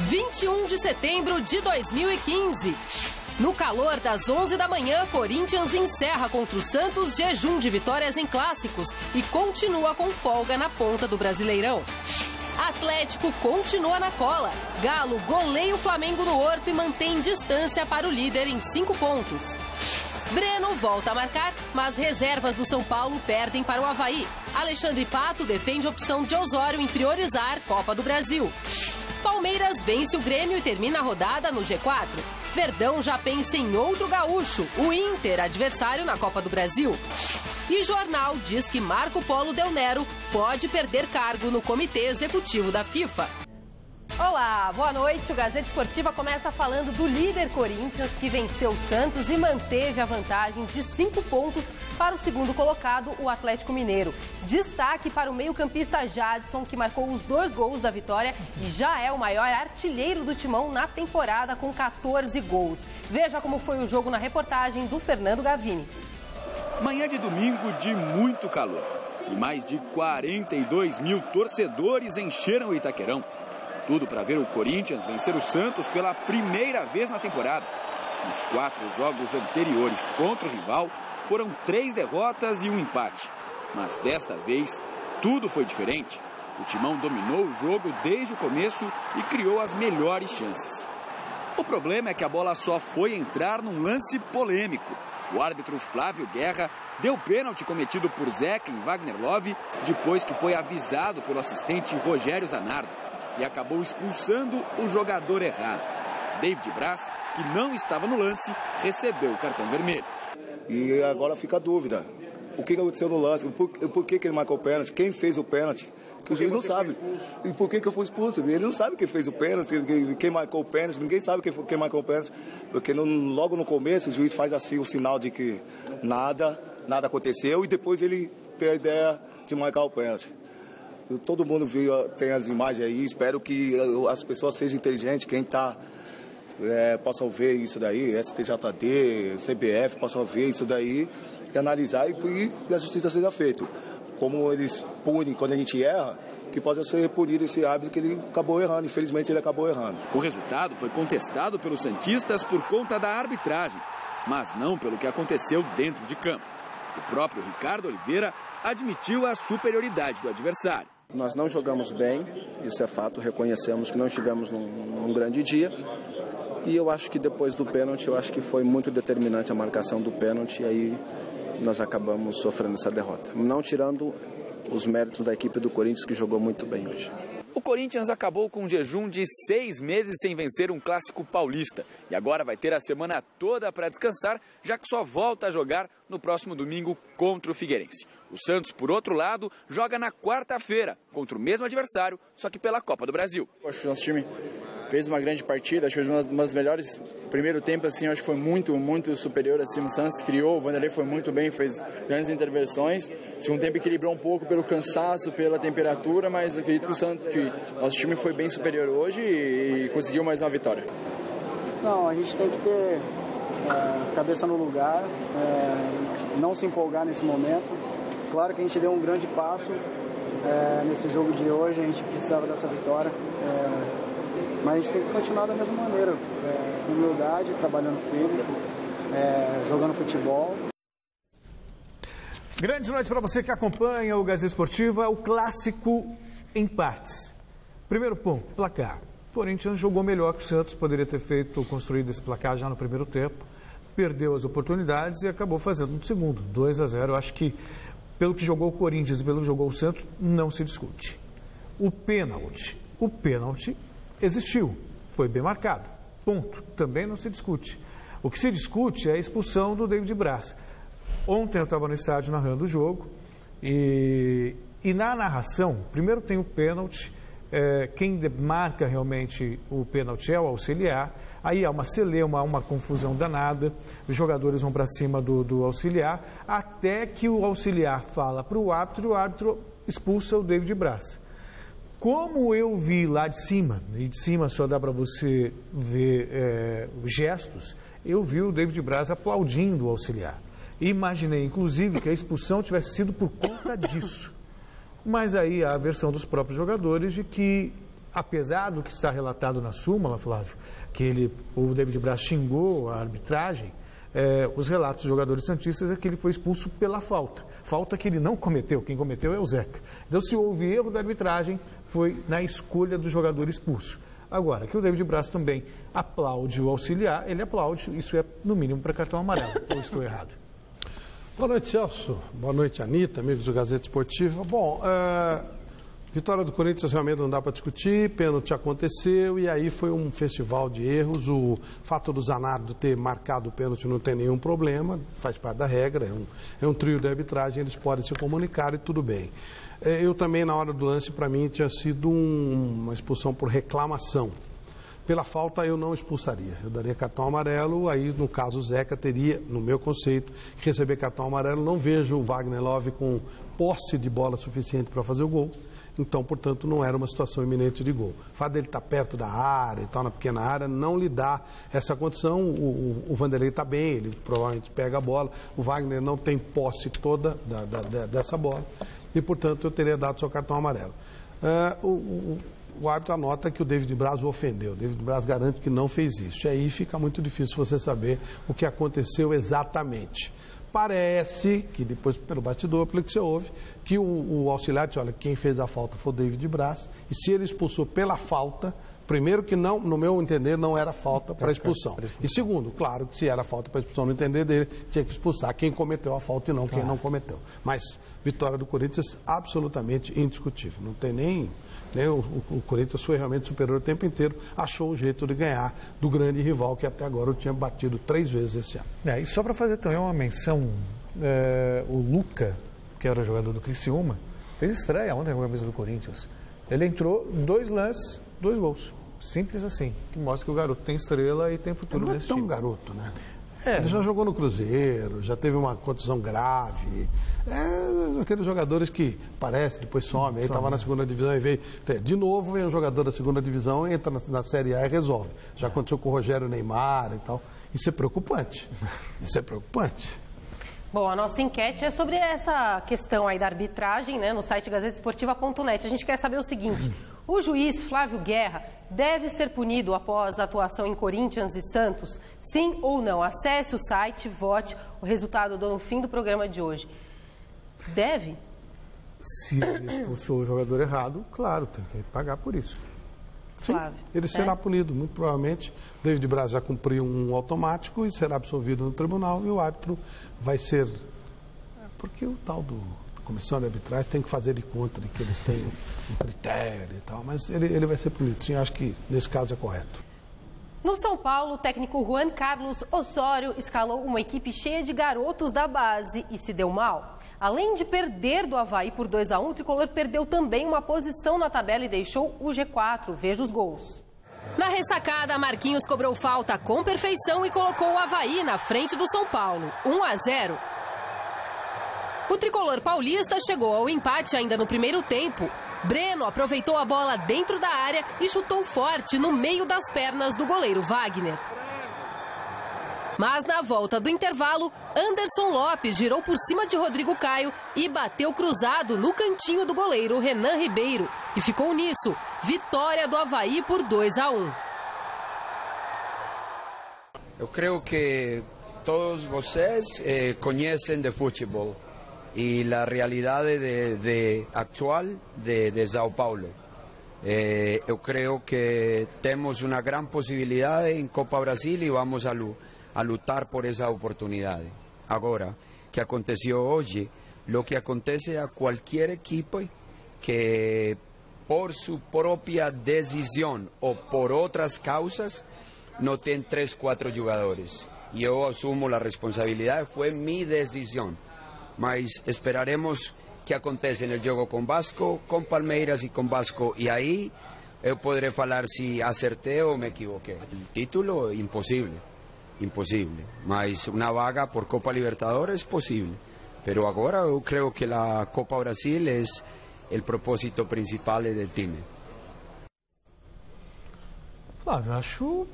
21 de setembro de 2015. No calor das 11 da manhã, Corinthians encerra contra o Santos jejum de vitórias em clássicos e continua com folga na ponta do Brasileirão. Atlético continua na cola. Galo goleia o Flamengo no Horto e mantém distância para o líder em 5 pontos. Breno volta a marcar, mas reservas do São Paulo perdem para o Avaí. Alexandre Pato defende a opção de Osório em priorizar Copa do Brasil. Palmeiras vence o Grêmio e termina a rodada no G4. Verdão já pensa em outro gaúcho, o Inter, adversário na Copa do Brasil. E jornal diz que Marco Polo Del Nero pode perder cargo no Comitê Executivo da FIFA. Olá, boa noite. O Gazeta Esportiva começa falando do líder Corinthians, que venceu o Santos e manteve a vantagem de 5 pontos para o segundo colocado, o Atlético Mineiro. Destaque para o meio-campista Jadson, que marcou os 2 gols da vitória e já é o maior artilheiro do Timão na temporada, com 14 gols. Veja como foi o jogo na reportagem do Fernando Gavini. Manhã de domingo de muito calor e mais de 42 mil torcedores encheram o Itaquerão. Tudo para ver o Corinthians vencer o Santos pela primeira vez na temporada. Nos 4 jogos anteriores contra o rival, foram 3 derrotas e um empate. Mas desta vez, tudo foi diferente. O Timão dominou o jogo desde o começo e criou as melhores chances. O problema é que a bola só foi entrar num lance polêmico. O árbitro Flávio Guerra deu pênalti cometido por Zeca em Wagner Love, depois que foi avisado pelo assistente Rogério Zanardo, e acabou expulsando o jogador errado. David Braz, que não estava no lance, recebeu o cartão vermelho. E agora fica a dúvida. O que aconteceu no lance? Por que ele marcou o pênalti? Quem fez o pênalti? O juiz não sabe. E por que eu fui expulso? Ele não sabe quem fez o pênalti, quem marcou o pênalti. Ninguém sabe quem marcou o pênalti. Porque logo no começo o juiz faz assim o sinal de que nada aconteceu, e depois ele tem a ideia de marcar o pênalti. Todo mundo viu, tem as imagens aí. Espero que as pessoas sejam inteligentes, quem possam ver isso daí, STJD, CBF, possam ver isso daí e analisar, e a justiça seja feita. Como eles punem quando a gente erra, que possa ser punido esse árbitro, que ele acabou errando. Infelizmente ele acabou errando. O resultado foi contestado pelos santistas por conta da arbitragem, mas não pelo que aconteceu dentro de campo. O próprio Ricardo Oliveira admitiu a superioridade do adversário. Nós não jogamos bem, isso é fato, reconhecemos que não chegamos num grande dia. E eu acho que depois do pênalti, eu acho que foi muito determinante a marcação do pênalti, e aí nós acabamos sofrendo essa derrota. Não tirando os méritos da equipe do Corinthians, que jogou muito bem hoje. O Corinthians acabou com um jejum de 6 meses sem vencer um clássico paulista. E agora vai ter a semana toda para descansar, já que só volta a jogar no próximo domingo contra o Figueirense. O Santos, por outro lado, joga na quarta-feira contra o mesmo adversário, só que pela Copa do Brasil. Acho que o nosso time fez uma grande partida, acho que fez uma das melhores. Primeiro tempo, assim, acho que foi muito superior acima. O Santos criou, o Vanderlei foi muito bem, fez grandes intervenções. Segundo tempo equilibrou um pouco pelo cansaço, pela temperatura, mas acredito que nosso time foi bem superior hoje e conseguiu mais uma vitória. Não, a gente tem que ter cabeça no lugar, não se empolgar nesse momento. Claro que a gente deu um grande passo nesse jogo de hoje, a gente precisava dessa vitória, mas a gente tem que continuar da mesma maneira, com humildade, trabalhando firme, jogando futebol. Grande noite para você que acompanha o Gazeta Esportiva, o clássico em partes. Primeiro ponto, placar. O Corinthians jogou melhor que o Santos, poderia ter construído esse placar já no primeiro tempo, perdeu as oportunidades e acabou fazendo no segundo, 2-0. Eu acho que pelo que jogou o Corinthians e pelo que jogou o Santos, não se discute. O pênalti existiu, foi bem marcado, ponto, também não se discute. O que se discute é a expulsão do David Braz. Ontem eu estava no estádio narrando o jogo e na narração, primeiro tem o pênalti, quem marca realmente o pênalti é o auxiliar, aí há uma celeuma, há uma confusão danada, os jogadores vão para cima do auxiliar, até que o auxiliar fala para o árbitro e o árbitro expulsa o David Braz. Como eu vi lá de cima, e de cima só dá para você ver os gestos, eu vi o David Braz aplaudindo o auxiliar. Imaginei, inclusive, que a expulsão tivesse sido por conta disso. Mas aí há a versão dos próprios jogadores de que apesar do que está relatado na súmula, Flávio, que o David Braz xingou a arbitragem, os relatos dos jogadores santistas é que ele foi expulso pela falta. Falta que ele não cometeu, quem cometeu é o Zeca. Então, se houve erro da arbitragem, foi na escolha do jogador expulso. Agora, que o David Braz também aplaude o auxiliar, ele aplaude, isso é no mínimo para cartão amarelo, ou estou errado? Boa noite, Celso. Boa noite, Anitta, amigos do Gazeta Esportiva. Bom, vitória do Corinthians realmente não dá para discutir, pênalti aconteceu e aí foi um festival de erros. O fato do Zanardo ter marcado o pênalti não tem nenhum problema, faz parte da regra, é um trio de arbitragem, eles podem se comunicar e tudo bem. Eu também, na hora do lance, para mim, tinha sido uma expulsão por reclamação. Pela falta, eu não expulsaria. Eu daria cartão amarelo, aí, no caso, o Zeca teria, no meu conceito, que receber cartão amarelo. Não vejo o Wagner Love com posse de bola suficiente para fazer o gol. Então, portanto, não era uma situação iminente de gol. O fato dele estar perto da área e tal, na pequena área, não lhe dá essa condição. O Vanderlei está bem, ele provavelmente pega a bola. O Wagner não tem posse toda dessa bola. E, portanto, eu teria dado só cartão amarelo. O árbitro anota que o David Braz o ofendeu. O David Braz garante que não fez isso. E aí fica muito difícil você saber o que aconteceu exatamente. Parece que depois, pelo bastidor, pelo que você ouve, que o auxiliar disse, olha, quem fez a falta foi o David Braz. E se ele expulsou pela falta, primeiro que não, no meu entender, não era falta para expulsão. E segundo, claro que se era falta para expulsão no entender dele, tinha que expulsar quem cometeu a falta e não quem não cometeu. Mas vitória do Corinthians absolutamente indiscutível. Não tem nem o Corinthians foi realmente superior o tempo inteiro, achou o jeito de ganhar do grande rival que até agora eu tinha batido 3 vezes esse ano. E só para fazer também uma menção, o Luca, que era jogador do Criciúma, fez estreia ontem com a camisa do Corinthians. Ele entrou 2 lances, 2 gols. Simples assim, que mostra que o garoto tem estrela e tem futuro nesse time. Não é tão garoto, né? Ele já jogou no Cruzeiro, já teve uma contusão grave. Aqueles jogadores que parece, depois some, aí estava na segunda divisão e veio. De novo vem um jogador da segunda divisão, entra na Série A e resolve. Já aconteceu com o Rogério Neymar e tal. Isso é preocupante. Isso é preocupante. Bom, a nossa enquete é sobre essa questão aí da arbitragem, né, no site gazetesportiva.net. A gente quer saber o seguinte: o juiz Flávio Guerra deve ser punido após a atuação em Corinthians e Santos? Sim ou não? Acesse o site, vote. O resultado no fim do programa de hoje. Deve? Se ele expulsou o jogador errado, claro, tem que pagar por isso. Sim, ele será punido, muito provavelmente. David Braz já cumpriu um automático e será absolvido no tribunal e o árbitro vai ser... Porque o tal do comissão de arbitragem tem que fazer de conta de que eles têm um critério e tal, mas ele vai ser punido. Sim, acho que nesse caso é correto. No São Paulo, o técnico Juan Carlos Osório escalou uma equipe cheia de garotos da base e se deu mal. Além de perder do Avaí por 2-1, o tricolor perdeu também uma posição na tabela e deixou o G4. Veja os gols. Na ressacada, Marquinhos cobrou falta com perfeição e colocou o Avaí na frente do São Paulo, 1-0. O tricolor paulista chegou ao empate ainda no primeiro tempo. Breno aproveitou a bola dentro da área e chutou forte no meio das pernas do goleiro Wagner. Mas na volta do intervalo, Anderson Lopes girou por cima de Rodrigo Caio e bateu cruzado no cantinho do goleiro Renan Ribeiro. E ficou nisso, vitória do Avaí por 2-1. Eu creio que todos vocês conhecem de futebol e a realidade atual de São Paulo. Eu creio que temos uma grande possibilidade em Copa Brasil e vamos a lutar por esa oportunidad. Ahora, que aconteció hoy, lo que acontece a cualquier equipo que por su propia decisión o por otras causas no tiene 3, 4 jugadores. Yo asumo la responsabilidad, fue mi decisión, mas esperaremos que acontece en el juego con Vasco, con Palmeiras y con Vasco, y ahí yo podré falar si acerté o me equivoqué. El título, imposible. Impossível, mas uma vaga por Copa Libertadores é possível. Pero agora eu creio que a Copa Brasil é o propósito principal do time. Flávio, acho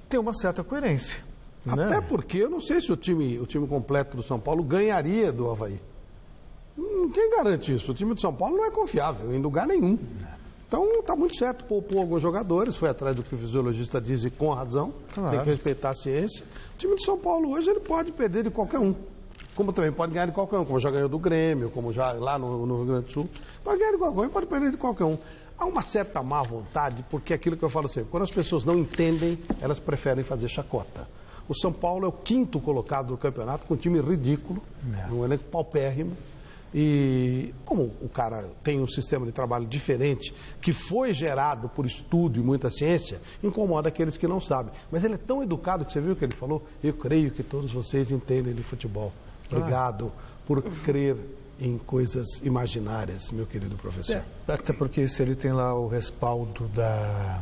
que tem uma certa coerência. Até porque eu não sei se o time completo do São Paulo ganharia do Avaí. Quem garante isso? O time do São Paulo não é confiável em lugar nenhum. Então, está muito certo poupou alguns jogadores, foi atrás do que o fisiologista diz e com razão, tem que respeitar a ciência. O time de São Paulo hoje ele pode perder de qualquer um, como também pode ganhar de qualquer um, como já ganhou do Grêmio, como já lá no Rio Grande do Sul. Pode ganhar de qualquer um, pode perder de qualquer um. Há uma certa má vontade, porque é aquilo que eu falo sempre, quando as pessoas não entendem, elas preferem fazer chacota. O São Paulo é o 5º colocado do campeonato, com um time ridículo, um elenco paupérrimo. E como o cara tem um sistema de trabalho diferente, que foi gerado por estudo e muita ciência, incomoda aqueles que não sabem. Mas ele é tão educado que você viu o que ele falou? Eu creio que todos vocês entendem de futebol. Obrigado por crer em coisas imaginárias, meu querido professor. Até porque se ele tem lá o respaldo da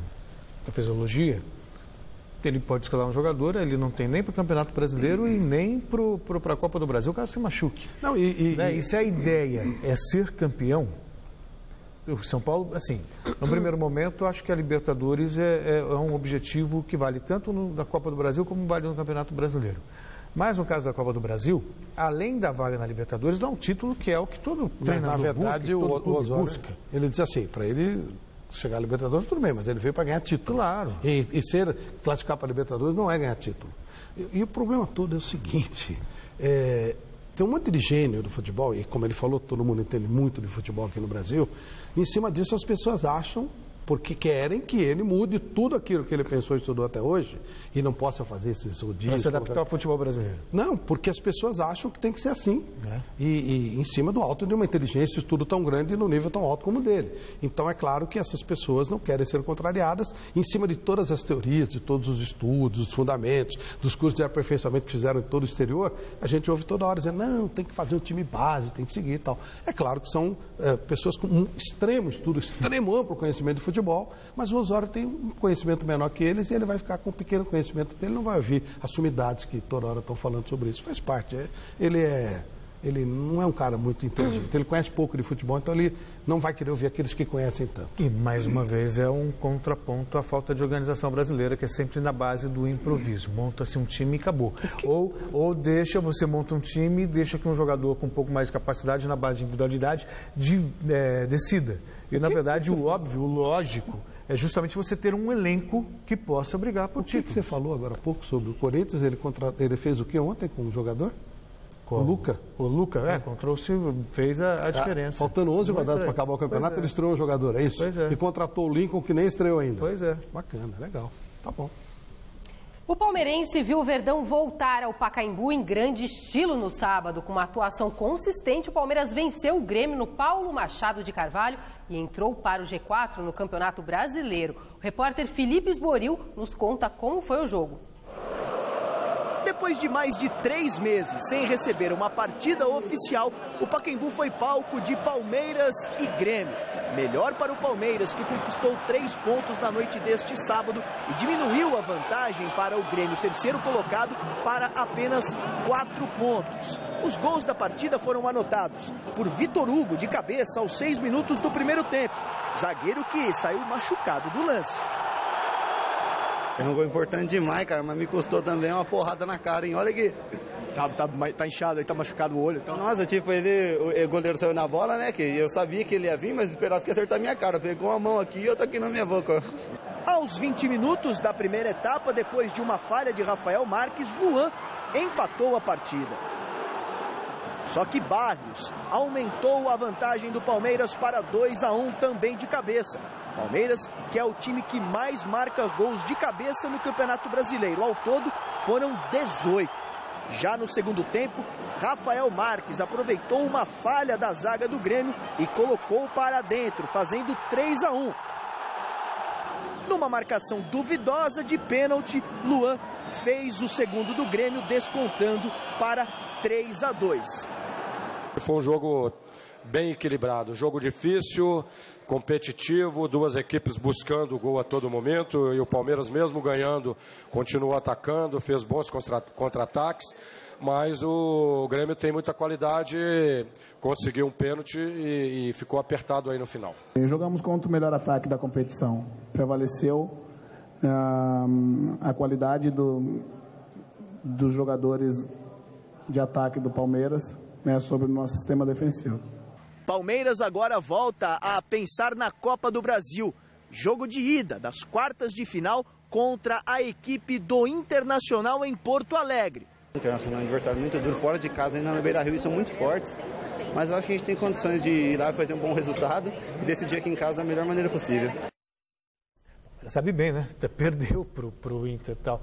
fisiologia, ele pode escalar um jogador, ele não tem nem para o Campeonato Brasileiro e nem para a Copa do Brasil, o cara se machuque. Não, e se a ideia é ser campeão, o São Paulo, assim, no primeiro momento, acho que a Libertadores é um objetivo que vale tanto na Copa do Brasil como vale no Campeonato Brasileiro. Mas no caso da Copa do Brasil, além da vaga na Libertadores, dá um título que é o que todo treinador na verdade, busca, todo o Osório busca. Ele diz assim, para ele chegar à Libertadores, tudo bem, mas ele veio para ganhar título. Claro. E classificar para a Libertadores não é ganhar título. E o problema todo é o seguinte, tem um monte de gênio do futebol, e como ele falou, todo mundo entende muito de futebol aqui no Brasil, e em cima disso as pessoas acham, porque querem que ele mude tudo aquilo que ele pensou e estudou até hoje, e não possa fazer esses rodízios. Para se adaptar ao futebol brasileiro. Não, porque as pessoas acham que tem que ser assim. E em cima do alto de uma inteligência, estudo tão grande e no nível tão alto como o dele. Então é claro que essas pessoas não querem ser contrariadas em cima de todas as teorias, de todos os estudos, os fundamentos, dos cursos de aperfeiçoamento que fizeram em todo o exterior. A gente ouve toda hora dizendo, não, tem que fazer um time base, tem que seguir e tal. É claro que são pessoas com um extremo estudo, extremo amplo conhecimento de futebol, mas o Osório tem um conhecimento menor que eles e ele vai ficar com um pequeno conhecimento dele, não vai ouvir as sumidades que toda hora estão falando sobre isso. Faz parte. Ele não é um cara muito inteligente, ele conhece pouco de futebol, então ele não vai querer ouvir aqueles que conhecem tanto. E mais uma vez é um contraponto à falta de organização brasileira, que é sempre na base do improviso. Monta-se um time e acabou. Ou você monta um time e deixa que um jogador com um pouco mais de capacidade na base de individualidade decida. E na verdade o óbvio, o lógico, é justamente você ter um elenco que possa brigar por título. O que você falou agora há pouco sobre o Corinthians? Ele fez o que ontem com o jogador? O Luca? O Luca, fez a diferença. Faltando 11 rodadas para acabar o campeonato, ele estreou um jogador, é isso? Pois é. E contratou o Lincoln, que nem estreou ainda. Pois é. Bacana, legal. Tá bom. O palmeirense viu o Verdão voltar ao Pacaembu em grande estilo no sábado. Com uma atuação consistente, o Palmeiras venceu o Grêmio no Paulo Machado de Carvalho e entrou para o G4 no Campeonato Brasileiro. O repórter Felipe Esboril nos conta como foi o jogo. Depois de mais de 3 meses sem receber uma partida oficial, o Pacaembu foi palco de Palmeiras e Grêmio. Melhor para o Palmeiras, que conquistou 3 pontos na noite deste sábado e diminuiu a vantagem para o Grêmio, terceiro colocado, para apenas 4 pontos. Os gols da partida foram anotados por Vitor Hugo, de cabeça, aos 6 minutos do primeiro tempo. Zagueiro que saiu machucado do lance. É um gol importante demais, cara, mas me custou também uma porrada na cara, hein? Olha aqui. Tá inchado aí, tá machucado o olho. Então... Nossa, tipo, o goleiro saiu na bola, né? Que eu sabia que ele ia vir, mas esperava que ia acertar a minha cara. Pegou uma mão aqui e outra aqui na minha boca. Aos 20 minutos da primeira etapa, depois de uma falha de Rafael Marques, Luan empatou a partida. Só que Barrios aumentou a vantagem do Palmeiras para 2-1 também de cabeça. Palmeiras, que é o time que mais marca gols de cabeça no Campeonato Brasileiro. Ao todo, foram 18. Já no segundo tempo, Rafael Marques aproveitou uma falha da zaga do Grêmio e colocou para dentro, fazendo 3-1. Numa marcação duvidosa de pênalti, Luan fez o segundo do Grêmio, descontando para 3-2. Foi um jogo bem equilibrado, jogo difícil, competitivo, duas equipes buscando o gol a todo momento, e o Palmeiras, mesmo ganhando, continuou atacando, fez bons contra-ataques, mas o Grêmio tem muita qualidade, conseguiu um pênalti e ficou apertado aí no final. Jogamos contra o melhor ataque da competição, prevaleceu a qualidade dos jogadores de ataque do Palmeiras, sobre o nosso sistema defensivo. Palmeiras agora volta a pensar na Copa do Brasil. Jogo de ida das quartas de final contra a equipe do Internacional em Porto Alegre. O Internacional é um adversário muito duro, fora de casa, ainda na Beira-Rio, eles são muito fortes. Mas eu acho que a gente tem condições de ir lá fazer um bom resultado e decidir aqui em casa da melhor maneira possível. Sabe bem, né? Perdeu pro Inter e tal.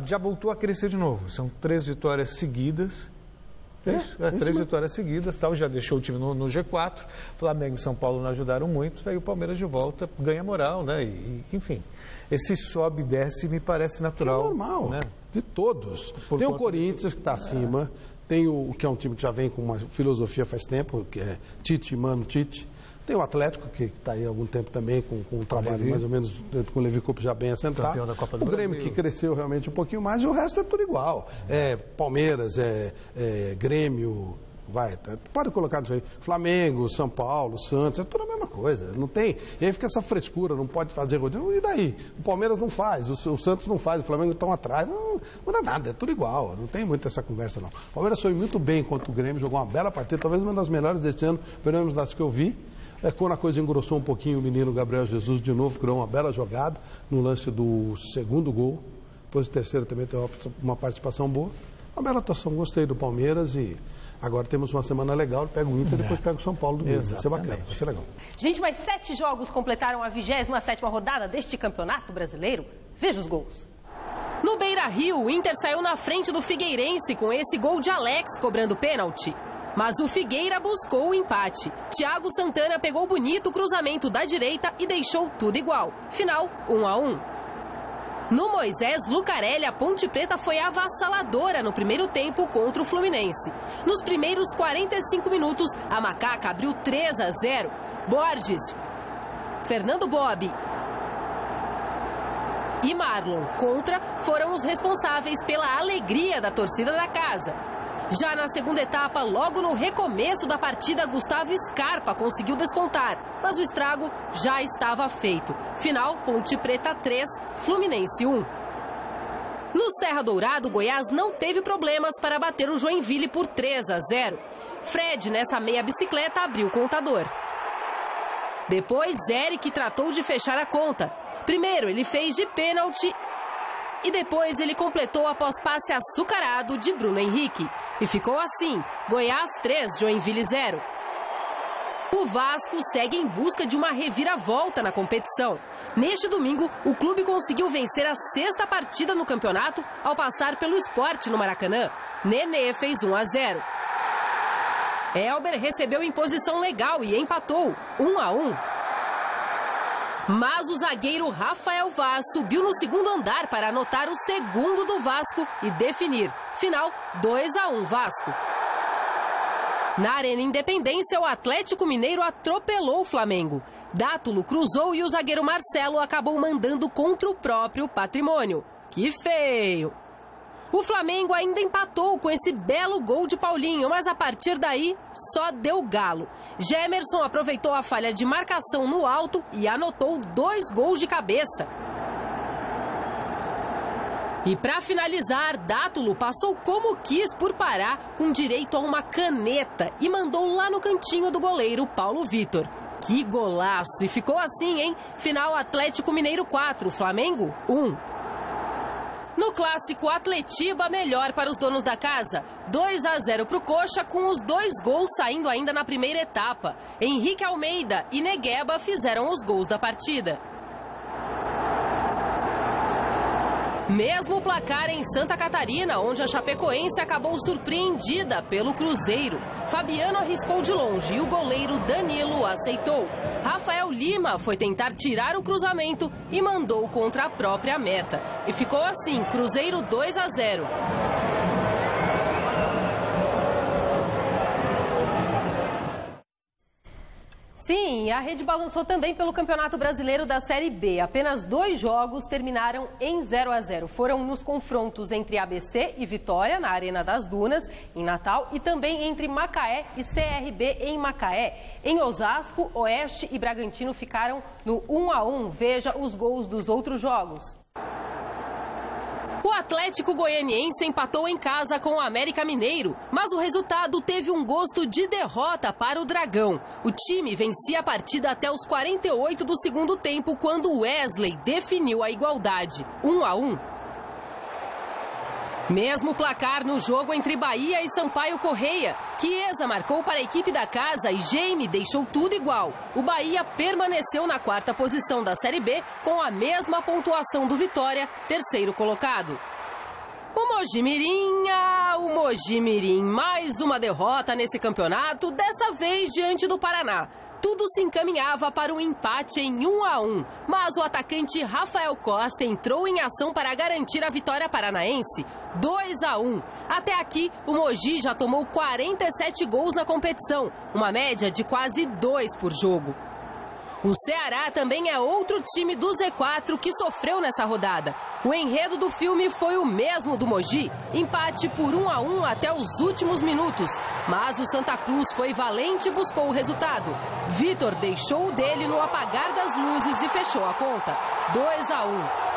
Já voltou a crescer de novo. São 3 vitórias seguidas. 3 vitórias seguidas, tal, já deixou o time no G4. Flamengo e São Paulo não ajudaram muito, aí o Palmeiras de volta ganha moral, né? Enfim, esse sobe e desce me parece natural. É normal, né? De todos. Tem o Corinthians que está acima, tem o que é um time que já vem com uma filosofia faz tempo, que é Tite, Mano, Tite. Tem o Atlético, que está aí há algum tempo também, com um trabalho mais ou menos com o Levi Coupe já bem assentado. O Grêmio, que cresceu realmente um pouquinho mais, e o resto é tudo igual. Palmeiras, Grêmio, pode colocar isso aí. Flamengo, São Paulo, Santos, é tudo a mesma coisa. Não tem. E aí fica essa frescura, não pode fazer rodízio. E daí? O Palmeiras não faz, o Santos não faz, o Flamengo estão atrás. Não muda nada, é tudo igual. Não tem muito essa conversa, não. O Palmeiras foi muito bem contra o Grêmio, jogou uma bela partida, talvez uma das melhores deste ano, pelo menos das que eu vi. Quando a coisa engrossou um pouquinho, o menino Gabriel Jesus de novo criou uma bela jogada no lance do segundo gol. Depois o terceiro também teve uma participação boa. Uma bela atuação, gostei do Palmeiras e agora temos uma semana legal. Pega o Inter e depois pega o São Paulo do Vai ser bacana, vai ser legal. Gente, mas 7 jogos completaram a 27ª rodada deste Campeonato Brasileiro. Veja os gols. No Beira-Rio, o Inter saiu na frente do Figueirense com esse gol de Alex cobrando pênalti. Mas o Figueira buscou o empate. Thiago Santana pegou bonito o cruzamento da direita e deixou tudo igual. Final, 1-1. No Moisés Lucarelli, a Ponte Preta foi avassaladora no primeiro tempo contra o Fluminense. Nos primeiros 45 minutos, a Macaca abriu 3-0. Borges, Fernando Bob e Marlon contra foram os responsáveis pela alegria da torcida da casa. Já na segunda etapa, logo no recomeço da partida, Gustavo Scarpa conseguiu descontar, mas o estrago já estava feito. Final, Ponte Preta 3, Fluminense 1. No Serra Dourado, Goiás não teve problemas para bater o Joinville por 3-0. Fred, nessa meia bicicleta, abriu o contador. Depois, Eric tratou de fechar a conta. Primeiro, ele fez de pênalti e depois ele completou após passe açucarado de Bruno Henrique. E ficou assim, Goiás 3, Joinville 0. O Vasco segue em busca de uma reviravolta na competição. Neste domingo, o clube conseguiu vencer a 6ª partida no campeonato ao passar pelo Sport no Maracanã. Nenê fez 1-0. Elber recebeu imposição legal e empatou, 1-1. Mas o zagueiro Rafael Vaz subiu no segundo andar para anotar o segundo do Vasco e definir. Final, 2-1 Vasco. Na Arena Independência, o Atlético Mineiro atropelou o Flamengo. Dátulo cruzou e o zagueiro Marcelo acabou mandando contra o próprio Patrimônio. Que feio! O Flamengo ainda empatou com esse belo gol de Paulinho, mas a partir daí só deu galo. Gemerson aproveitou a falha de marcação no alto e anotou 2 gols de cabeça. E para finalizar, Dátulo passou como quis por Pará, com direito a uma caneta e mandou lá no cantinho do goleiro Paulo Vitor. Que golaço! E ficou assim, hein? Final Atlético Mineiro 4, Flamengo 1. No clássico, Atletiba melhor para os donos da casa. 2-0 para o Coxa, com os 2 gols saindo ainda na primeira etapa. Henrique Almeida e Negueba fizeram os gols da partida. Mesmo placar em Santa Catarina, onde a Chapecoense acabou surpreendida pelo Cruzeiro. Fabiano arriscou de longe e o goleiro Danilo aceitou. Rafael Lima foi tentar tirar o cruzamento e mandou contra a própria meta. E ficou assim, Cruzeiro 2-0. Sim, a rede balançou também pelo Campeonato Brasileiro da Série B. Apenas 2 jogos terminaram em 0-0. Foram nos confrontos entre ABC e Vitória, na Arena das Dunas, em Natal, e também entre Macaé e CRB em Macaé. Em Osasco, Oeste e Bragantino ficaram no 1-1. Veja os gols dos outros jogos. O Atlético Goianiense empatou em casa com o América Mineiro, mas o resultado teve um gosto de derrota para o Dragão. O time vencia a partida até os 48 do segundo tempo, quando Wesley definiu a igualdade, 1-1. Mesmo placar no jogo entre Bahia e Sampaio Correia. Chiesa marcou para a equipe da casa e Jaime deixou tudo igual. O Bahia permaneceu na 4ª posição da Série B com a mesma pontuação do Vitória, terceiro colocado. O Mogi Mirim, mais uma derrota nesse campeonato, dessa vez diante do Paraná. Tudo se encaminhava para um empate em 1-1, mas o atacante Rafael Costa entrou em ação para garantir a vitória paranaense, 2-1. Até aqui, o Mogi já tomou 47 gols na competição, uma média de quase 2 por jogo. O Ceará também é outro time do Z4 que sofreu nessa rodada. O enredo do filme foi o mesmo do Mogi, empate por 1-1 até os últimos minutos. Mas o Santa Cruz foi valente e buscou o resultado. Vitor deixou o dele no apagar das luzes e fechou a conta, 2-1.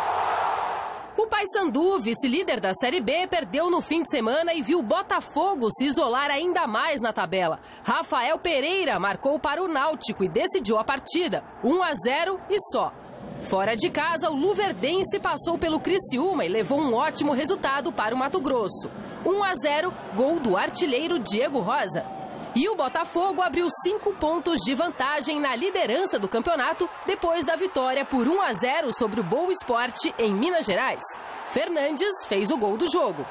O Paysandu, vice-líder da Série B, perdeu no fim de semana e viu o Botafogo se isolar ainda mais na tabela. Rafael Pereira marcou para o Náutico e decidiu a partida, 1-0 e só. Fora de casa, o Luverdense passou pelo Criciúma e levou um ótimo resultado para o Mato Grosso. 1-0, gol do artilheiro Diego Rosa. E o Botafogo abriu 5 pontos de vantagem na liderança do campeonato depois da vitória por 1-0 sobre o Boa Esporte em Minas Gerais. Fernandes fez o gol do jogo.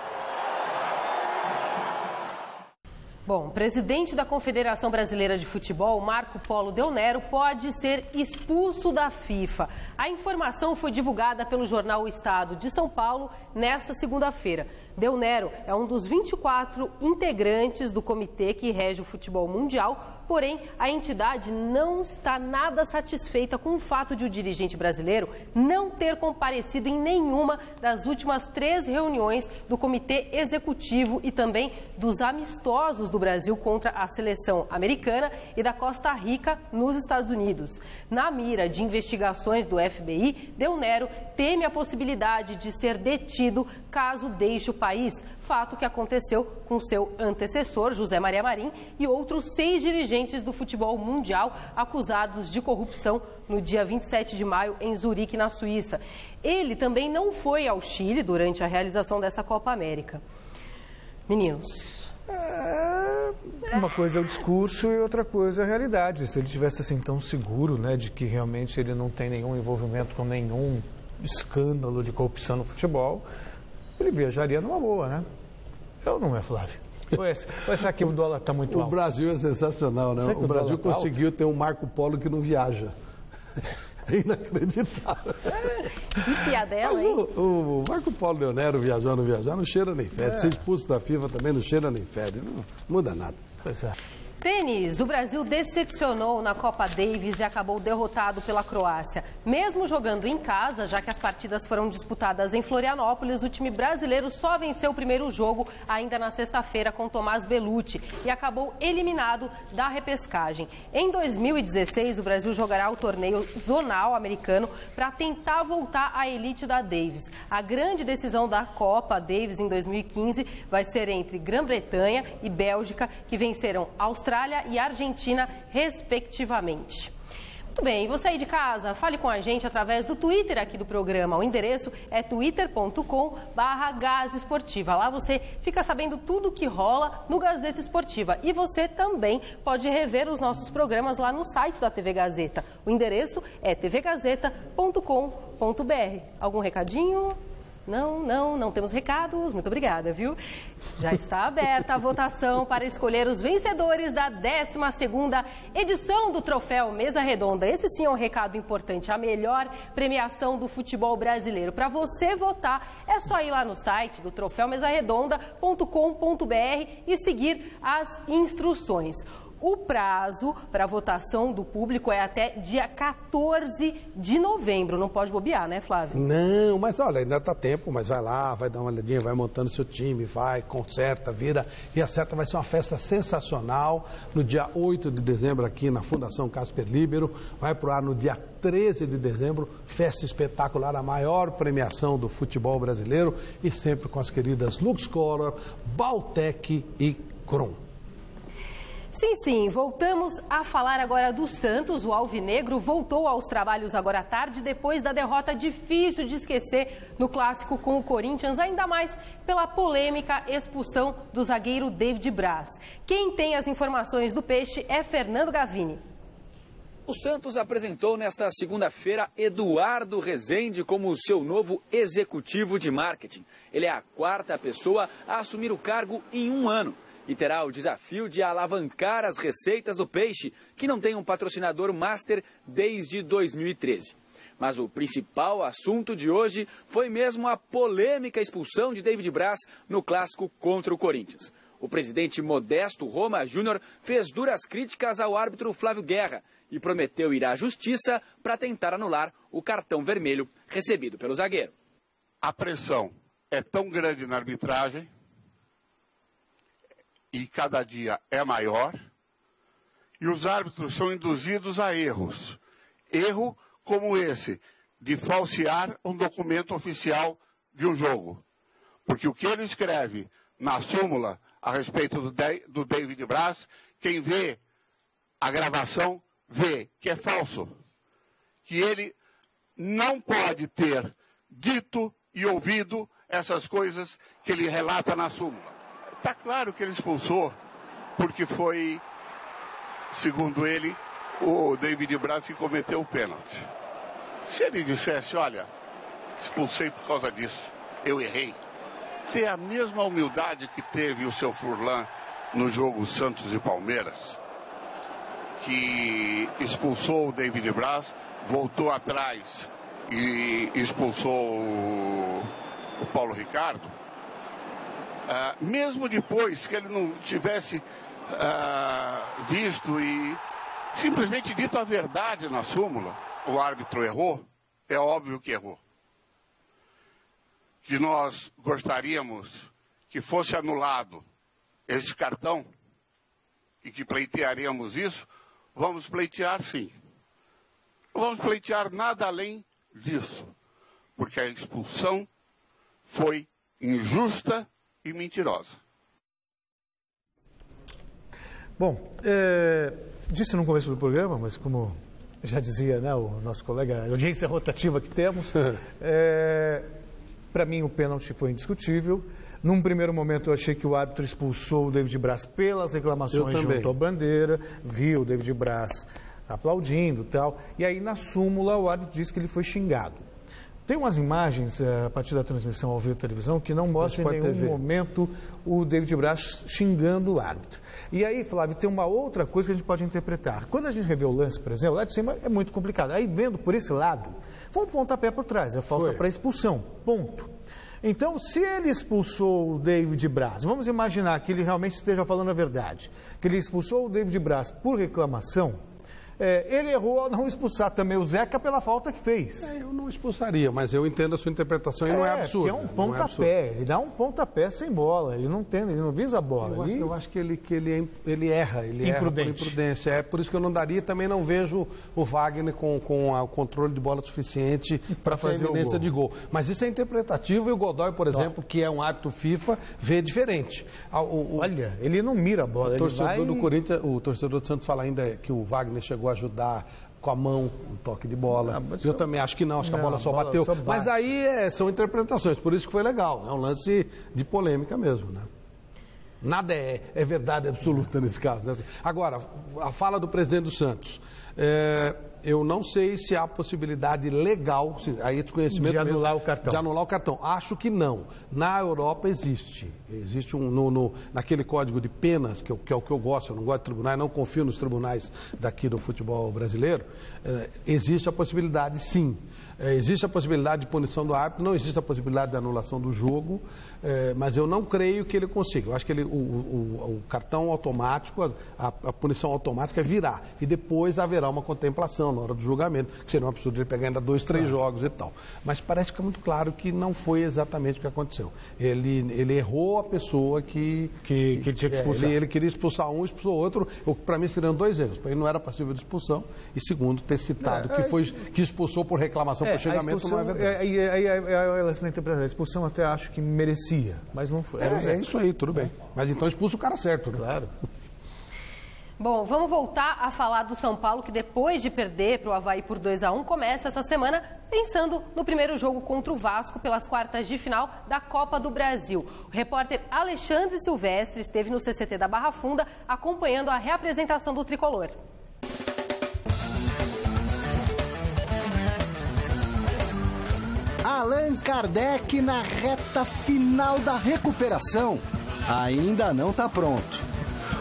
Bom, o presidente da Confederação Brasileira de Futebol, Marco Polo Del Nero, pode ser expulso da FIFA. A informação foi divulgada pelo jornal O Estado de São Paulo nesta segunda-feira. Del Nero é um dos 24 integrantes do comitê que rege o futebol mundial, porém a entidade não está nada satisfeita com o fato de o dirigente brasileiro não ter comparecido em nenhuma das últimas 3 reuniões do comitê executivo e também dos amistosos do Brasil contra a seleção americana e da Costa Rica nos Estados Unidos. Na mira de investigações do FBI, Del Nero teme a possibilidade de ser detido caso deixe o país, fato que aconteceu com seu antecessor, José Maria Marim, e outros 6 dirigentes do futebol mundial acusados de corrupção no dia 27 de maio em Zurique, na Suíça. Ele também não foi ao Chile durante a realização dessa Copa América. Meninos... Uma coisa é o discurso e outra coisa é a realidade. Se ele tivesse assim tão seguro, né, de que realmente ele não tem nenhum envolvimento com nenhum escândalo de corrupção no futebol, ele viajaria numa boa, né? Ou não é, Flávio? Ou será que o dólar está muito alto? O Brasil é sensacional, né? O Brasil conseguiu ter um Marco Polo que não viaja. É inacreditável. Que piadela, hein? O Marco Polo Del Nero viajar ou não viajar, não cheira nem fede. Ser expulso da FIFA também não cheira nem fede. Não muda nada. Pois é. Tênis, o Brasil decepcionou na Copa Davis e acabou derrotado pela Croácia. Mesmo jogando em casa, já que as partidas foram disputadas em Florianópolis, o time brasileiro só venceu o primeiro jogo ainda na sexta-feira com Tomás Bellucci e acabou eliminado da repescagem. Em 2016, o Brasil jogará o torneio zonal americano para tentar voltar à elite da Davis. A grande decisão da Copa Davis em 2015 vai ser entre Grã-Bretanha e Bélgica, que venceram Austrália e Argentina, respectivamente. Muito bem, você aí de casa, fale com a gente através do Twitter aqui do programa. O endereço é twitter.com/gazesportiva. Lá você fica sabendo tudo o que rola no Gazeta Esportiva. E você também pode rever os nossos programas lá no site da TV Gazeta. O endereço é tvgazeta.com.br. Algum recadinho? Não temos recados. Muito obrigada, viu? Já está aberta a votação para escolher os vencedores da 12ª edição do Troféu Mesa Redonda. Esse sim é um recado importante, a melhor premiação do futebol brasileiro. Para você votar, é só ir lá no site do troféumesaredonda.com.br e seguir as instruções. O prazo para votação do público é até dia 14 de novembro. Não pode bobear, né, Flávio? Não, mas olha, ainda está tempo, mas vai lá, vai dar uma olhadinha, vai montando seu time, vai, conserta, vira e acerta. Vai ser uma festa sensacional no dia 8 de dezembro aqui na Fundação Casper Líbero. Vai pro ar no dia 13 de dezembro, festa espetacular, a maior premiação do futebol brasileiro e sempre com as queridas Luxcolor, Baltec e Kron. Sim, sim, voltamos a falar agora do Santos. O Alvinegro voltou aos trabalhos agora à tarde, depois da derrota difícil de esquecer no clássico com o Corinthians, ainda mais pela polêmica expulsão do zagueiro David Braz. Quem tem as informações do Peixe é Fernando Gavini. O Santos apresentou nesta segunda-feira Eduardo Rezende como seu novo executivo de marketing. Ele é a quarta pessoa a assumir o cargo em um ano. E terá o desafio de alavancar as receitas do Peixe, que não tem um patrocinador master desde 2013. Mas o principal assunto de hoje foi mesmo a polêmica expulsão de David Braz no clássico contra o Corinthians. O presidente Modesto Roma Júnior fez duras críticas ao árbitro Flávio Guerra e prometeu ir à justiça para tentar anular o cartão vermelho recebido pelo zagueiro. A pressão é tão grande na arbitragem e cada dia é maior, e os árbitros são induzidos a erros. Erro como esse, de falsear um documento oficial de um jogo. Porque o que ele escreve na súmula a respeito do David Braz, quem vê a gravação vê que é falso. Que ele não pode ter dito e ouvido essas coisas que ele relata na súmula. Está claro que ele expulsou, porque foi, segundo ele, o David Braz que cometeu o pênalti. Se ele dissesse, olha, expulsei por causa disso, eu errei, ter a mesma humildade que teve o seu Furlan no jogo Santos e Palmeiras, que expulsou o David Braz, voltou atrás e expulsou o Paulo Ricardo, mesmo depois que ele não tivesse visto e simplesmente dito a verdade na súmula, o árbitro errou, é óbvio que errou. Que nós gostaríamos que fosse anulado esse cartão e que pleitearíamos isso, vamos pleitear sim. Não vamos pleitear nada além disso, porque a expulsão foi injusta e mentirosa. Bom, disse no começo do programa, mas como já dizia, né, o nosso colega, a audiência rotativa que temos, para mim o pênalti foi indiscutível. Num primeiro momento eu achei que o árbitro expulsou o David Braz pelas reclamações junto à bandeira, viu o David Braz aplaudindo e tal, e aí na súmula o árbitro disse que ele foi xingado. Tem umas imagens a partir da transmissão ao vivo da televisão que não mostram em nenhum momento o David Braz xingando o árbitro. E aí, Flávio, tem uma outra coisa que a gente pode interpretar. Quando a gente revê o lance, por exemplo, lá de cima é muito complicado. Aí, vendo por esse lado, foi um pontapé por trás, é falta para expulsão, ponto. Então, se ele expulsou o David Braz, vamos imaginar que ele realmente esteja falando a verdade, que ele expulsou o David Braz por reclamação, ele errou ao não expulsar também o Zeca pela falta que fez. Eu não expulsaria, mas eu entendo a sua interpretação e não é absurdo. É um pontapé, ele dá um pontapé sem bola, ele não visa a bola. Eu acho que ele erra, por imprudência. É por isso que eu não daria e também não vejo o Wagner com o controle de bola suficiente para fazer a iminência de gol. Mas isso é interpretativo e o Godoy, por exemplo, que é um árbitro FIFA, vê diferente. Olha, ele não mira a bola. O torcedor do Corinthians, o torcedor do Santos fala ainda que o Wagner chegou a ajudar com a mão um toque de bola. Eu também acho que não, acho que a bola só bateu. Mas aí são interpretações, por isso que foi legal. É um lance de polêmica mesmo, né? Nada é verdade absoluta nesse caso. Né? Agora, a fala do presidente do Santos. Eu não sei se há possibilidade legal, aí desconhecimento de anular mesmo, o cartão. De anular o cartão. Acho que não. Na Europa existe. Existe naquele código de penas, que é o que eu gosto, eu não gosto de tribunais, não confio nos tribunais daqui do futebol brasileiro, existe a possibilidade sim. Existe a possibilidade de punição do árbitro, não existe a possibilidade de anulação do jogo, mas eu não creio que ele consiga. Eu acho que o cartão automático, a punição automática virá. E depois haverá uma contemplação na hora do julgamento, que seria um absurdo ele pegar ainda 2, 3 jogos e tal. Mas parece que é muito claro que não foi exatamente o que aconteceu. Ele errou a pessoa que tinha que expulsar. Ele queria expulsar um, expulsou outro. Para mim seriam 2 erros. Para ele não era passível de expulsão. E segundo, ter citado que expulsou por reclamação. O xingamento não é verdade. Ela interpreta a expulsão, até acho que merecia, mas não foi. É isso aí, tudo bem. Mas então expulsa o cara certo, né? Claro. Bom, vamos voltar a falar do São Paulo, que depois de perder para o Avaí por 2-1, começa essa semana pensando no primeiro jogo contra o Vasco pelas quartas de final da Copa do Brasil. O repórter Alexandre Silvestre esteve no CCT da Barra Funda acompanhando a reapresentação do tricolor. Allan Kardec na reta final da recuperação. Ainda não está pronto.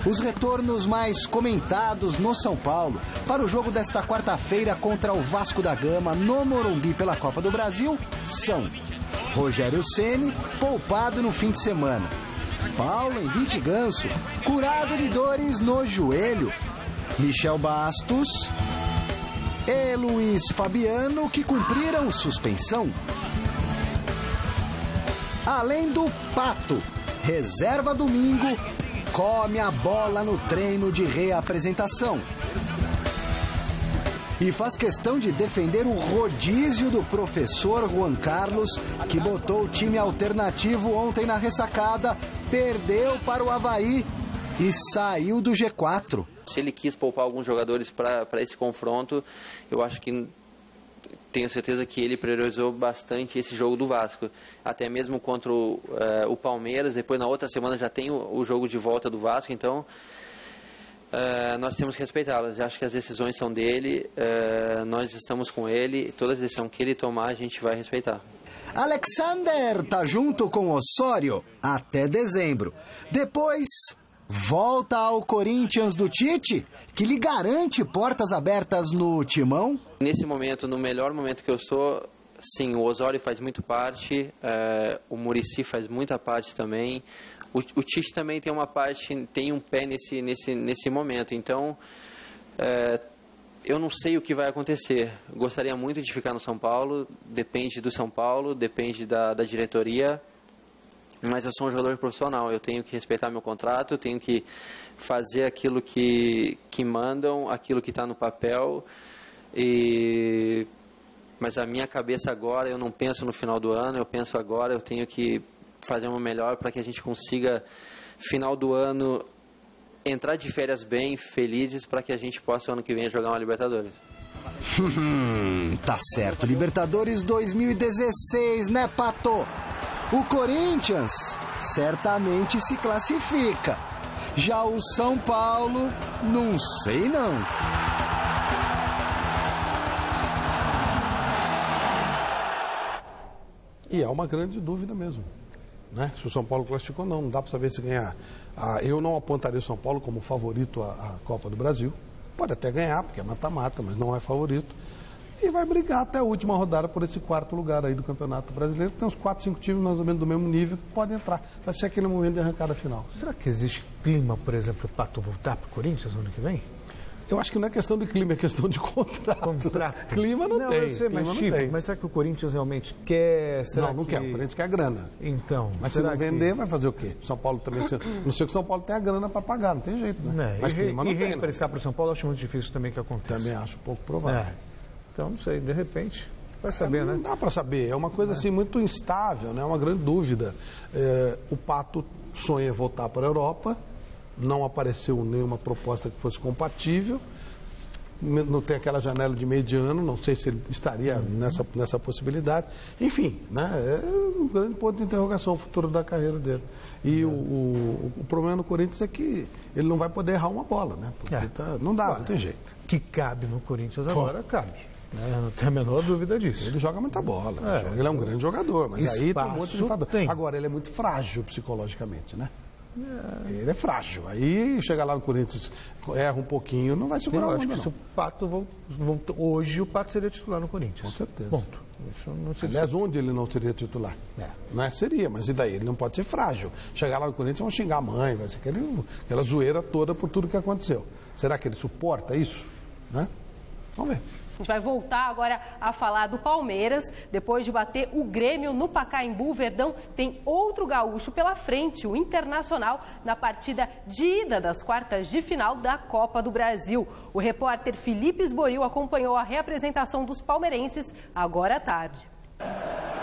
Os retornos mais comentados no São Paulo para o jogo desta quarta-feira contra o Vasco da Gama no Morumbi pela Copa do Brasil são: Rogério Ceni, poupado no fim de semana; Paulo Henrique Ganso, curado de dores no joelho; Michel Bastos e Luiz Fabiano, que cumpriram suspensão. Além do Pato, reserva domingo, come a bola no treino de reapresentação. E faz questão de defender o rodízio do professor Juan Carlos, que botou o time alternativo ontem na ressacada, perdeu para o Avaí e saiu do G4. Se ele quis poupar alguns jogadores para esse confronto, eu acho que tenho certeza que ele priorizou bastante esse jogo do Vasco. Até mesmo contra o Palmeiras, depois na outra semana já tem o jogo de volta do Vasco, então nós temos que respeitá-las. Acho que as decisões são dele, nós estamos com ele, toda decisão que ele tomar a gente vai respeitar. Alexander tá junto com Osório até dezembro. Depois volta ao Corinthians do Tite, que lhe garante portas abertas no Timão. Nesse momento, no melhor momento que eu sou, sim, o Osório faz muito parte, o Muricy faz muita parte também. O Tite também tem uma parte, tem um pé nesse momento. Então, eu não sei o que vai acontecer. Gostaria muito de ficar no São Paulo, depende do São Paulo, depende da diretoria. Mas eu sou um jogador profissional, eu tenho que respeitar meu contrato, eu tenho que fazer aquilo que mandam, aquilo que está no papel. Mas a minha cabeça agora, eu não penso no final do ano, eu penso agora, eu tenho que fazer o melhor para que a gente consiga, final do ano, entrar de férias bem, felizes, para que a gente possa, ano que vem, jogar uma Libertadores. Tá certo, Libertadores 2016, né, Pato? O Corinthians certamente se classifica. Já o São Paulo, não sei não. E é uma grande dúvida mesmo, né? Se o São Paulo classificou ou não, não dá para saber se ganhar. Eu não apontaria o São Paulo como favorito à Copa do Brasil. Pode até ganhar, porque é mata-mata, mas não é favorito. E vai brigar até a última rodada por esse 4º lugar aí do Campeonato Brasileiro. Tem uns 4, 5 times mais ou menos do mesmo nível que podem entrar. Vai ser aquele momento de arrancada final. Será que existe clima, por exemplo, para o Pato voltar para o Corinthians no ano que vem? Eu acho que não é questão de clima, é questão de contrato. Clima não tem. Eu sei, mas será que o Corinthians realmente quer? Não quer. O Corinthians quer grana. Então, mas se não vender, vai fazer o quê? São Paulo também. Não sei que o São Paulo tem a grana para pagar, não tem jeito, né? Mas clima não tem. E reemprestar para o São Paulo, eu acho muito difícil também que aconteça. Também acho pouco provável. Então, não sei, de repente, vai saber, né? Não dá para saber, é uma coisa assim muito instável, né? É uma grande dúvida. O Pato sonha voltar para a Europa, não apareceu nenhuma proposta que fosse compatível, não tem aquela janela de meio de ano, não sei se ele estaria nessa possibilidade. Enfim, né? É um grande ponto de interrogação o futuro da carreira dele. E o problema no Corinthians é que ele não vai poder errar uma bola, né? Porque não dá, não tem jeito. Que cabe no Corinthians agora, cabe. Não tem a menor dúvida disso. Ele joga muita bola, ele é um grande jogador, mas aí tem um monte de fator. Agora, ele é muito frágil psicologicamente, né? Ele é frágil. Aí chega lá no Corinthians, erra um pouquinho, não vai segurar eu a acho onda, que não. se o Pato hoje o Pato seria titular no Corinthians. Com certeza. Ponto. Isso não se Aliás, onde ele não seria titular? Não é? Seria, mas e daí? Ele não pode ser frágil. Chegar lá no Corinthians, vão xingar a mãe, vai ser aquela zoeira toda por tudo que aconteceu. Será que ele suporta isso? Né? Vamos ver. A gente vai voltar agora a falar do Palmeiras. Depois de bater o Grêmio no Pacaembu, o Verdão tem outro gaúcho pela frente, o Internacional, na partida de ida das quartas de final da Copa do Brasil. O repórter Felipe Esboril acompanhou a reapresentação dos palmeirenses agora à tarde.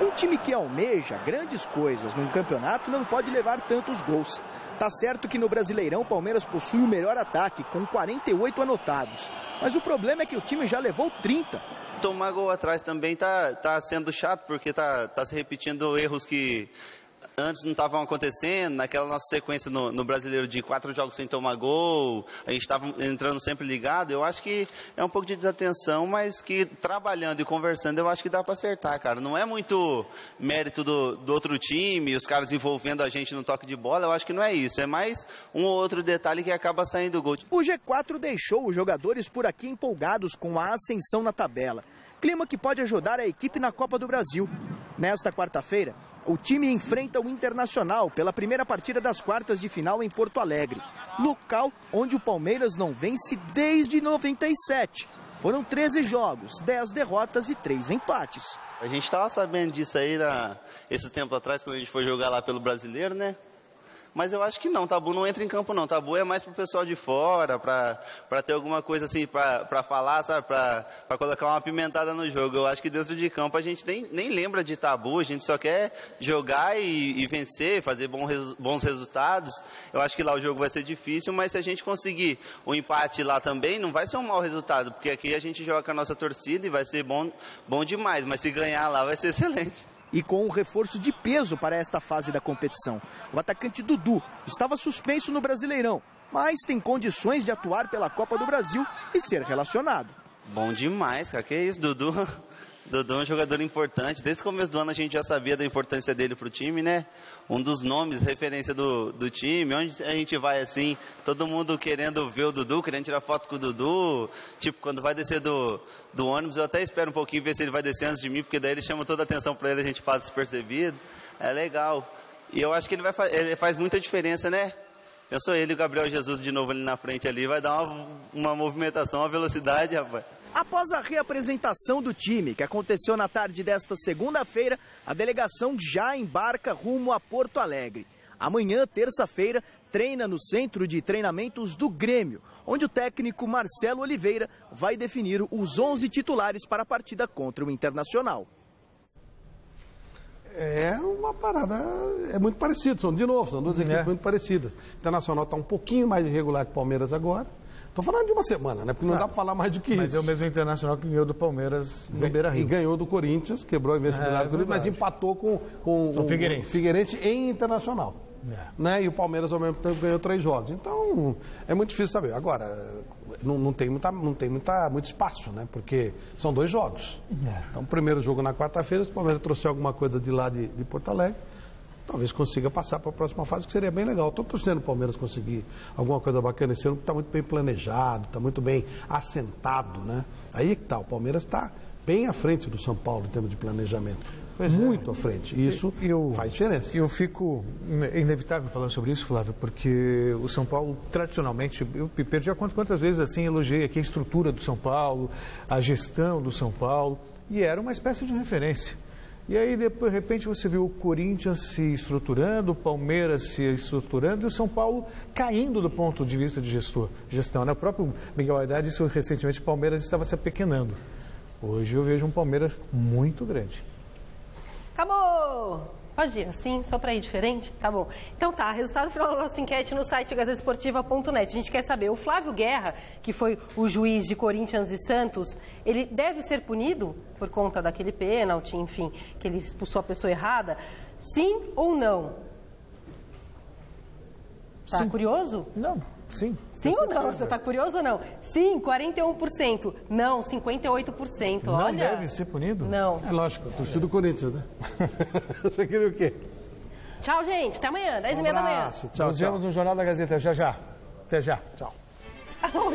Um time que almeja grandes coisas num campeonato não pode levar tantos gols. Tá certo que no Brasileirão o Palmeiras possui o melhor ataque, com 48 anotados. Mas o problema é que o time já levou 30. Tomar gol atrás também tá sendo chato, porque tá se repetindo erros que antes não estavam acontecendo. Naquela nossa sequência no Brasileiro de 4 jogos sem tomar gol, a gente estava entrando sempre ligado. Eu acho que é um pouco de desatenção, mas que trabalhando e conversando eu acho que dá para acertar, cara. Não é muito mérito do outro time, os caras envolvendo a gente no toque de bola, eu acho que não é isso. É mais um ou outro detalhe que acaba saindo gol. O G4 deixou os jogadores por aqui empolgados com a ascensão na tabela. Clima que pode ajudar a equipe na Copa do Brasil. Nesta quarta-feira, o time enfrenta o Internacional pela primeira partida das quartas de final em Porto Alegre, local onde o Palmeiras não vence desde 97. Foram 13 jogos, 10 derrotas e 3 empates. A gente estava sabendo disso aí esse tempo atrás, quando a gente foi jogar lá pelo Brasileiro, né? Mas eu acho que não, tabu não entra em campo não, tabu é mais pro pessoal de fora, pra ter alguma coisa assim pra falar, sabe, pra colocar uma pimentada no jogo. Eu acho que dentro de campo a gente nem lembra de tabu, a gente só quer jogar e vencer, fazer bons resultados. Eu acho que lá o jogo vai ser difícil, mas se a gente conseguir o empate lá também, não vai ser um mau resultado, porque aqui a gente joga com a nossa torcida e vai ser bom demais, mas se ganhar lá vai ser excelente. E com um reforço de peso para esta fase da competição. O atacante Dudu estava suspenso no Brasileirão, mas tem condições de atuar pela Copa do Brasil e ser relacionado. Bom demais, cara, que isso, Dudu. Dudu é um jogador importante. Desde o começo do ano a gente já sabia da importância dele para o time, né? Um dos nomes, referência do time. Onde a gente vai assim, todo mundo querendo ver o Dudu, querendo tirar foto com o Dudu. Tipo, quando vai descer do ônibus, eu até espero um pouquinho ver se ele vai descer antes de mim, porque daí ele chama toda a atenção para ele, a gente faz despercebido. É legal. E eu acho que ele faz muita diferença, né? Pensou ele e o Gabriel Jesus de novo ali na frente ali, vai dar uma movimentação, uma velocidade, rapaz. Após a reapresentação do time, que aconteceu na tarde desta segunda-feira, a delegação já embarca rumo a Porto Alegre. Amanhã, terça-feira, treina no centro de treinamentos do Grêmio, onde o técnico Marcelo Oliveira vai definir os 11 titulares para a partida contra o Internacional. É uma parada, é muito parecido, são duas equipes muito parecidas. O Internacional está um pouquinho mais irregular que o Palmeiras agora. Estou falando de uma semana, né? Porque não dá para falar mais do que isso. Mas é o mesmo Internacional que ganhou do Palmeiras no Beira-Rio. E ganhou do Corinthians, quebrou a invencibilidade do Corinthians, mas empatou com o Figueirense em Internacional. Né? E o Palmeiras ao mesmo tempo ganhou 3 jogos. Então, é muito difícil saber. Agora, não tem muito espaço, né? Porque são 2 jogos. Então, o primeiro jogo na quarta-feira, se o Palmeiras trouxe alguma coisa de lá de Porto Alegre, talvez consiga passar para a próxima fase, que seria bem legal. Estou torcendo o Palmeiras conseguir alguma coisa bacana esse ano, porque está muito bem planejado, está muito bem assentado, né? Aí que está, o Palmeiras está bem à frente do São Paulo em termos de planejamento. Muito à frente. E isso faz diferença. Eu fico inevitável falando sobre isso, Flávio, porque o São Paulo, tradicionalmente, eu perdi a conta quantas vezes assim elogiei aqui a estrutura do São Paulo, a gestão do São Paulo, e era uma espécie de referência. E aí, de repente, você viu o Corinthians se estruturando, o Palmeiras se estruturando e o São Paulo caindo do ponto de vista de gestão. Né? O próprio Miguel Haddad disse recentemente que o Palmeiras estava se apequenando. Hoje eu vejo um Palmeiras muito grande. Acabou! Pode ir assim, só para ir diferente? Tá bom. Então tá, resultado final da nossa enquete no site gazetesportiva.net. A gente quer saber, o Flávio Guerra, que foi o juiz de Corinthians e Santos, ele deve ser punido por conta daquele pênalti, enfim, que ele expulsou a pessoa errada? Sim ou não? Tá curioso? Não, sim. Sim ou não? Você tá curioso ou não? Sim, 41%. Não, 58%. Não Olha... deve ser punido? Não. É lógico, torcida do Corinthians, né? Você queria o quê? Tchau, gente. Até amanhã, 10h30 da manhã. Tchau, Nos vemos no Jornal da Gazeta. Já. Até já. Tchau. Tchau.